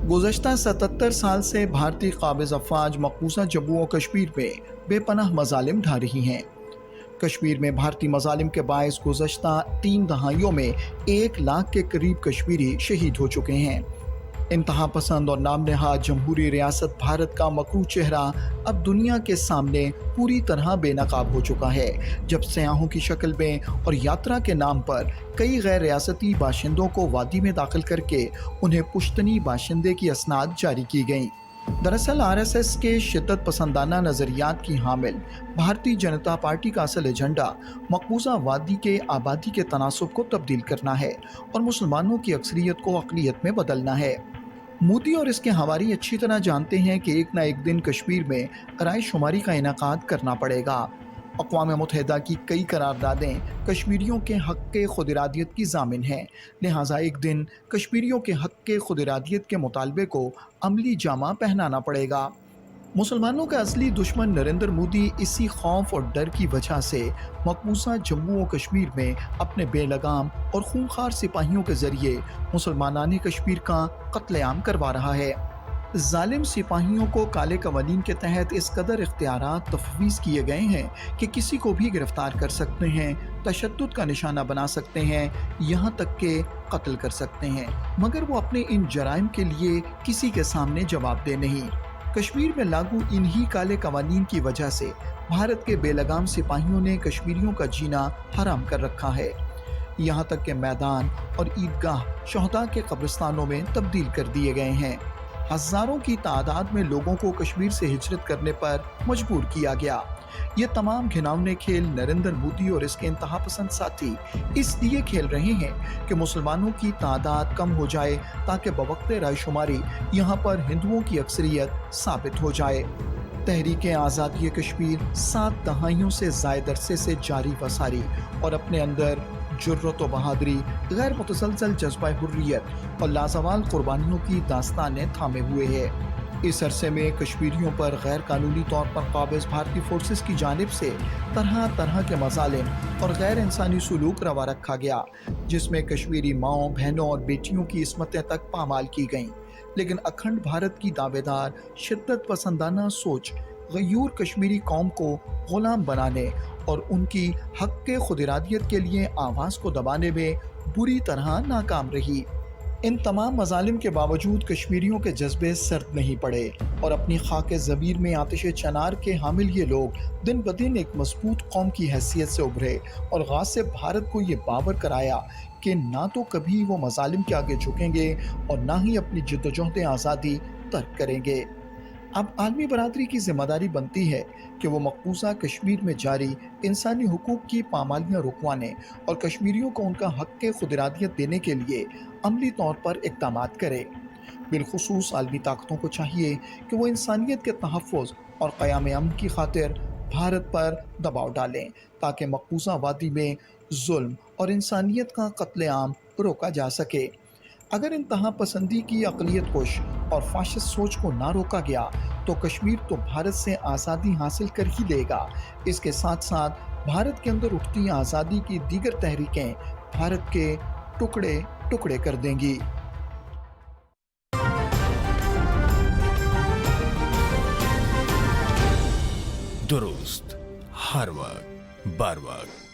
गुज़श्ता 77 साल से भारतीय काबिज़ अफ़वाज मक़बूज़ा जम्मू और कश्मीर में बेपनाह मज़ालिम ढा रही हैं। कश्मीर में भारतीय मज़ालिम के बायस गुज़श्ता 3 दहाइयों में 1 लाख के करीब कश्मीरी शहीद हो चुके हैं। इंतहा पसंद और नाम नहाद जमहूरी रियासत भारत का मकरू चेहरा अब दुनिया के सामने पूरी तरह बेनकाब हो चुका है, जब सयाहों की शक्ल में और यात्रा के नाम पर कई गैर रियासती बाशिंदों को वादी में दाखिल करके उन्हें पुश्तनी बाशिंदे की असनाद जारी की गईं। दरअसल RSS के शिद्दत पसंदाना नज़रियात की हामिल भारतीय जनता पार्टी का असल एजेंडा मकबूजा वादी के आबादी के तनासुब को तब्दील करना है और मुसलमानों की अक्सरियत को अक़लियत में बदलना है। मोदी और इसके हवारी अच्छी तरह जानते हैं कि एक न एक दिन कश्मीर में राय शुमारी का इनेकाद करना पड़ेगा। अक़वाम मुत्तहिदा की कई करारदादें कश्मीरियों के हक़ के खुद इरादियत की ज़ामिन हैं, लिहाजा एक दिन कश्मीरियों के हक़ के खुद इरादियत के मुतालबे को अमली जामा पहनाना पड़ेगा। मुसलमानों का असली दुश्मन नरेंद्र मोदी इसी खौफ और डर की वजह से मकबूजा जम्मू और कश्मीर में अपने बेलगाम और खूंखार सिपाहियों के ज़रिए मुसलमानाने कश्मीर का कत्लेआम करवा रहा है। जालिम सिपाहियों को काले कवानीन के तहत इस कदर इख्तियारात तफवीज़ किए गए हैं कि किसी को भी गिरफ्तार कर सकते हैं, तशद्दुद का निशाना बना सकते हैं, यहाँ तक के कत्ल कर सकते हैं, मगर वो अपने इन जराइम के लिए किसी के सामने जवाबदेह नहीं। कश्मीर में लागू इन्हीं काले कवानीन की वजह से भारत के बेलगाम सिपाहियों ने कश्मीरियों का जीना हराम कर रखा है। यहाँ तक के मैदान और ईदगाह शहदा के कब्रिस्तानों में तब्दील कर दिए गए हैं। हज़ारों की तादाद में लोगों को कश्मीर से हिजरत करने पर मजबूर किया गया। ये तमाम घिनौने खेल नरेंद्र मोदी और इसके इंतहा पसंद साथी इसलिए खेल रहे हैं कि मुसलमानों की तादाद कम हो जाए, ताकि बवक्ते रायशुमारी यहाँ पर हिंदुओं की अक्सरियत साबित हो जाए। तहरीक आज़ादी कश्मीर 7 दहाइयों से ज़ायद अरसे से जारी वसारी और अपने अंदर जुर्रत व बहादुरी, गैर मुतसलसल जज्बा हुर्रियत और लाजवाल कुर्बानियों की दास्तानें थामे हुए है। इस अरसे में कश्मीरियों पर गैर कानूनी तौर पर काबिज़ भारतीय फोर्सेस की जानिब से तरह तरह के मज़ालिम और गैर इंसानी सलूक रवा रखा गया, जिसमें कश्मीरी माओं, बहनों और बेटियों की इस्मतें तक पामाल की गईं। लेकिन अखंड भारत की दावेदार शिद्दत पसंदाना सोच गयूर कश्मीरी कौम को गुलाम बनाने और उनकी हक़ के खुद इरादियत के लिए आवाज़ को दबाने में बुरी तरह नाकाम रही। इन तमाम मज़ालिम के बावजूद कश्मीरियों के जज्बे सर्द नहीं पड़े और अपनी खाके ज़मीर में आतिश चनार के हामिल ये लोग दिन ब दिन एक मजबूत कौम की हैसियत से उभरे और गासिब भारत को ये बावर कराया कि ना तो कभी वो मज़ालिम के आगे झुकेंगे और ना ही अपनी जिद्दोजहद आज़ादी तर्क करेंगे। अब आलमी बरादरी की जिम्मेदारी बनती है कि वो मकबूजा कश्मीर में जारी इंसानी हुकूक की पामालियाँ रुकवाने और कश्मीरियों को उनका हक़ के खुद इरादियत देने के लिए अमली तौर पर इक़दामात करे। बिलखुसूस आलमी ताकतों को चाहिए कि वो इंसानियत के तहफ़्फ़ुज़ और क़याम अमन की खातिर भारत पर दबाव डालें, ताकि मकबूजा वादी में जुल्म और इंसानियत का कत्लेआम रोका जा सके। अगर इंतहा पसंदी की अक़लियत कुश और फाशिस्ट सोच को ना रोका गया तो कश्मीर तो भारत से आज़ादी हासिल कर ही लेगा। इसके साथ साथ भारत के अंदर उठती आज़ादी की दीगर तहरीकें भारत के टुकड़े टुकड़े कर देंगी। दुरुस्त हर वक्त बर वक्त।